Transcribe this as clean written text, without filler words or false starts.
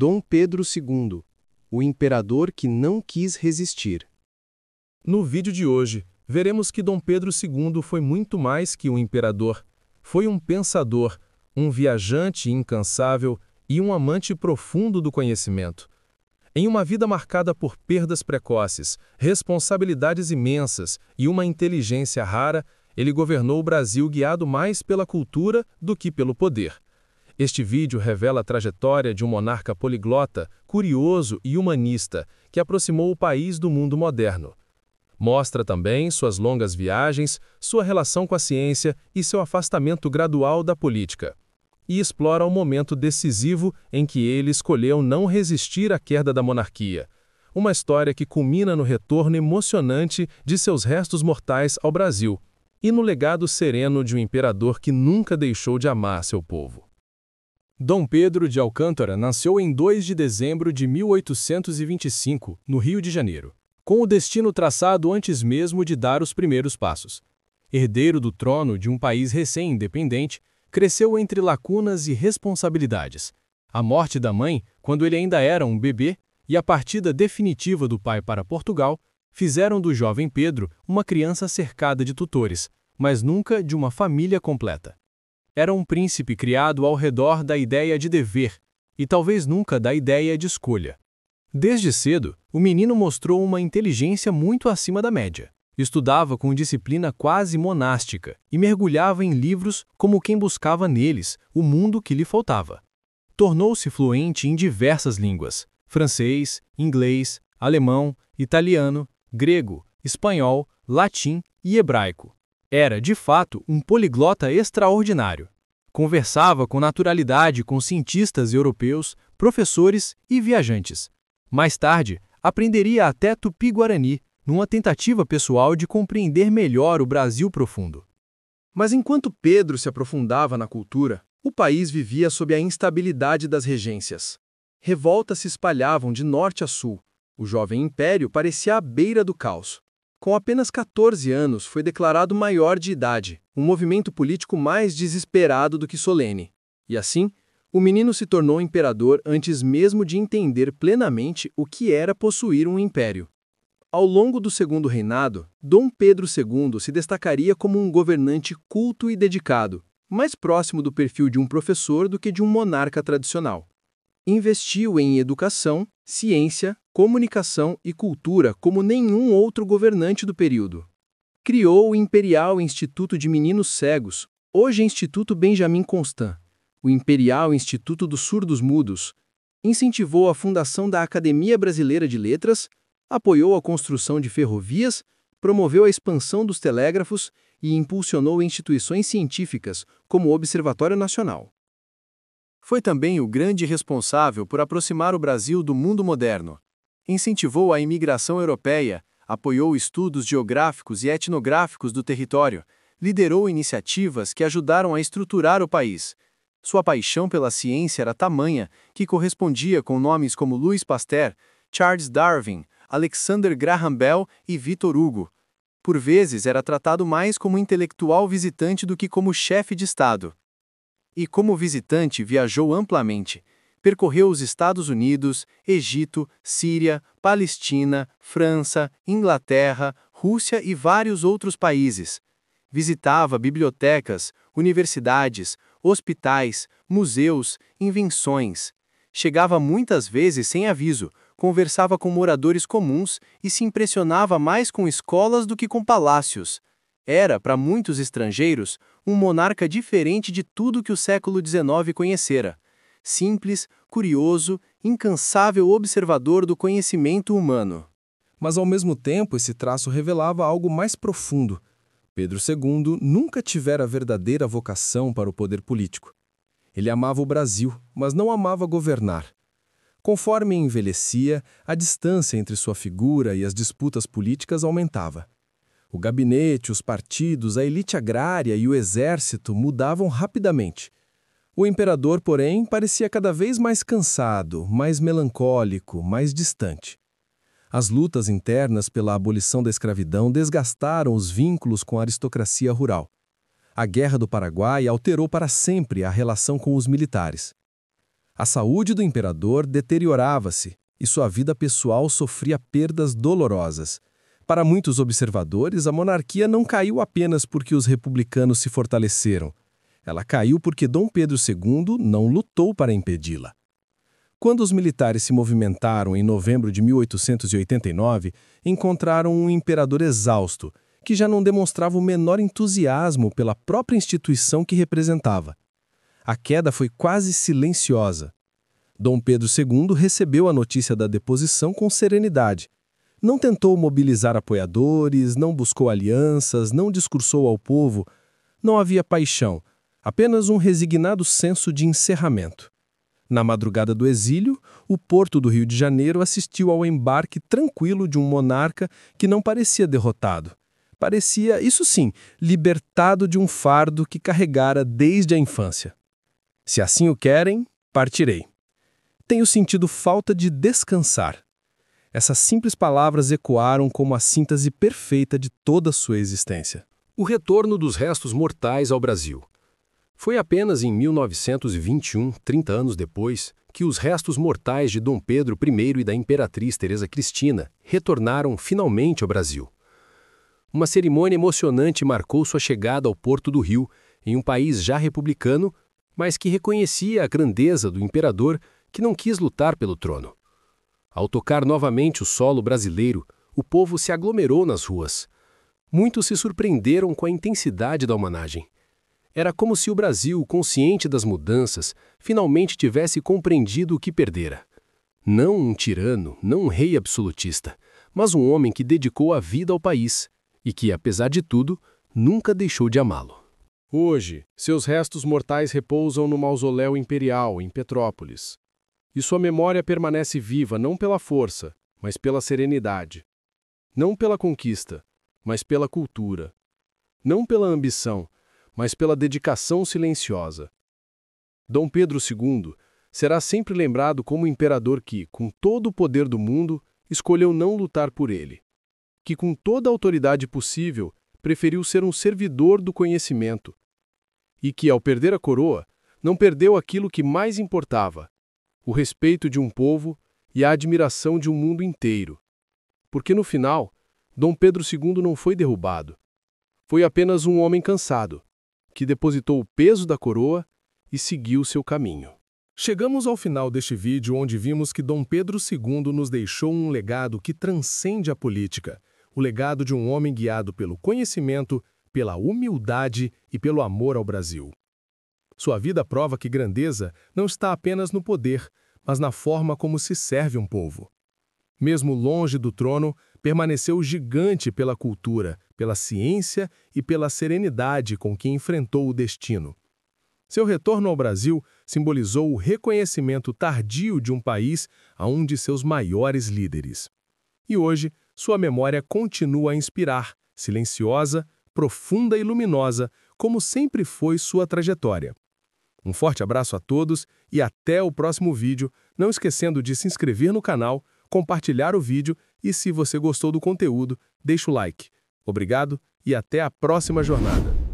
Dom Pedro II, o imperador que não quis resistir. No vídeo de hoje, veremos que Dom Pedro II foi muito mais que um imperador. Foi um pensador, um viajante incansável e um amante profundo do conhecimento. Em uma vida marcada por perdas precoces, responsabilidades imensas e uma inteligência rara, ele governou o Brasil guiado mais pela cultura do que pelo poder. Este vídeo revela a trajetória de um monarca poliglota, curioso e humanista, que aproximou o país do mundo moderno. Mostra também suas longas viagens, sua relação com a ciência e seu afastamento gradual da política. E explora o momento decisivo em que ele escolheu não resistir à queda da monarquia. Uma história que culmina no retorno emocionante de seus restos mortais ao Brasil e no legado sereno de um imperador que nunca deixou de amar seu povo. Dom Pedro de Alcântara nasceu em 2 de dezembro de 1825, no Rio de Janeiro, com o destino traçado antes mesmo de dar os primeiros passos. Herdeiro do trono de um país recém-independente, cresceu entre lacunas e responsabilidades. A morte da mãe, quando ele ainda era um bebê, e a partida definitiva do pai para Portugal, fizeram do jovem Pedro uma criança cercada de tutores, mas nunca de uma família completa. Era um príncipe criado ao redor da ideia de dever, e talvez nunca da ideia de escolha. Desde cedo, o menino mostrou uma inteligência muito acima da média. Estudava com disciplina quase monástica e mergulhava em livros como quem buscava neles o mundo que lhe faltava. Tornou-se fluente em diversas línguas: francês, inglês, alemão, italiano, grego, espanhol, latim e hebraico. Era, de fato, um poliglota extraordinário. Conversava com naturalidade com cientistas europeus, professores e viajantes. Mais tarde, aprenderia até tupi-guarani, numa tentativa pessoal de compreender melhor o Brasil profundo. Mas enquanto Pedro se aprofundava na cultura, o país vivia sob a instabilidade das regências. Revoltas se espalhavam de norte a sul. O jovem império parecia à beira do caos. Com apenas 14 anos, foi declarado maior de idade, um movimento político mais desesperado do que solene. E assim, o menino se tornou imperador antes mesmo de entender plenamente o que era possuir um império. Ao longo do segundo reinado, Dom Pedro II se destacaria como um governante culto e dedicado, mais próximo do perfil de um professor do que de um monarca tradicional. Investiu em educação, ciência, comunicação e cultura como nenhum outro governante do período. Criou o Imperial Instituto de Meninos Cegos, hoje Instituto Benjamin Constant, o Imperial Instituto dos Surdos Mudos. Incentivou a fundação da Academia Brasileira de Letras, apoiou a construção de ferrovias, promoveu a expansão dos telégrafos e impulsionou instituições científicas, como o Observatório Nacional. Foi também o grande responsável por aproximar o Brasil do mundo moderno. Incentivou a imigração europeia, apoiou estudos geográficos e etnográficos do território, liderou iniciativas que ajudaram a estruturar o país. Sua paixão pela ciência era tamanha que correspondia com nomes como Louis Pasteur, Charles Darwin, Alexander Graham Bell e Victor Hugo. Por vezes era tratado mais como intelectual visitante do que como chefe de Estado. E como visitante viajou amplamente. Percorreu os Estados Unidos, Egito, Síria, Palestina, França, Inglaterra, Rússia e vários outros países. Visitava bibliotecas, universidades, hospitais, museus, invenções. Chegava muitas vezes sem aviso, conversava com moradores comuns e se impressionava mais com escolas do que com palácios. Era, para muitos estrangeiros, um monarca diferente de tudo que o século XIX conhecera. Simples, curioso, incansável observador do conhecimento humano. Mas ao mesmo tempo esse traço revelava algo mais profundo. Pedro II nunca tivera verdadeira vocação para o poder político. Ele amava o Brasil, mas não amava governar. Conforme envelhecia, a distância entre sua figura e as disputas políticas aumentava. O gabinete, os partidos, a elite agrária e o exército mudavam rapidamente. O imperador, porém, parecia cada vez mais cansado, mais melancólico, mais distante. As lutas internas pela abolição da escravidão desgastaram os vínculos com a aristocracia rural. A Guerra do Paraguai alterou para sempre a relação com os militares. A saúde do imperador deteriorava-se e sua vida pessoal sofria perdas dolorosas. Para muitos observadores, a monarquia não caiu apenas porque os republicanos se fortaleceram. Ela caiu porque Dom Pedro II não lutou para impedi-la. Quando os militares se movimentaram em novembro de 1889, encontraram um imperador exausto, que já não demonstrava o menor entusiasmo pela própria instituição que representava. A queda foi quase silenciosa. Dom Pedro II recebeu a notícia da deposição com serenidade. Não tentou mobilizar apoiadores, não buscou alianças, não discursou ao povo. Não havia paixão, apenas um resignado senso de encerramento. Na madrugada do exílio, o porto do Rio de Janeiro assistiu ao embarque tranquilo de um monarca que não parecia derrotado. Parecia, isso sim, libertado de um fardo que carregara desde a infância. Se assim o querem, partirei. Tenho sentido falta de descansar. Essas simples palavras ecoaram como a síntese perfeita de toda a sua existência. O retorno dos restos mortais ao Brasil. Foi apenas em 1921, 30 anos depois, que os restos mortais de Dom Pedro I e da imperatriz Teresa Cristina retornaram finalmente ao Brasil. Uma cerimônia emocionante marcou sua chegada ao Porto do Rio, em um país já republicano, mas que reconhecia a grandeza do imperador que não quis lutar pelo trono. Ao tocar novamente o solo brasileiro, o povo se aglomerou nas ruas. Muitos se surpreenderam com a intensidade da homenagem. Era como se o Brasil, consciente das mudanças, finalmente tivesse compreendido o que perdera. Não um tirano, não um rei absolutista, mas um homem que dedicou a vida ao país e que, apesar de tudo, nunca deixou de amá-lo. Hoje, seus restos mortais repousam no Mausoléu Imperial, em Petrópolis. E sua memória permanece viva não pela força, mas pela serenidade. Não pela conquista, mas pela cultura. Não pela ambição, mas pela dedicação silenciosa. Dom Pedro II será sempre lembrado como o imperador que, com todo o poder do mundo, escolheu não lutar por ele. Que, com toda a autoridade possível, preferiu ser um servidor do conhecimento. E que, ao perder a coroa, não perdeu aquilo que mais importava: o respeito de um povo e a admiração de um mundo inteiro. Porque, no final, Dom Pedro II não foi derrubado. Foi apenas um homem cansado, que depositou o peso da coroa e seguiu seu caminho. Chegamos ao final deste vídeo onde vimos que Dom Pedro II nos deixou um legado que transcende a política, o legado de um homem guiado pelo conhecimento, pela humildade e pelo amor ao Brasil. Sua vida prova que grandeza não está apenas no poder, mas na forma como se serve um povo. Mesmo longe do trono, permaneceu gigante pela cultura, pela ciência e pela serenidade com que enfrentou o destino. Seu retorno ao Brasil simbolizou o reconhecimento tardio de um país a um de seus maiores líderes. E hoje, sua memória continua a inspirar, silenciosa, profunda e luminosa, como sempre foi sua trajetória. Um forte abraço a todos e até o próximo vídeo, não esquecendo de se inscrever no canal, compartilhar o vídeo e, se você gostou do conteúdo, deixa o like. Obrigado e até a próxima jornada.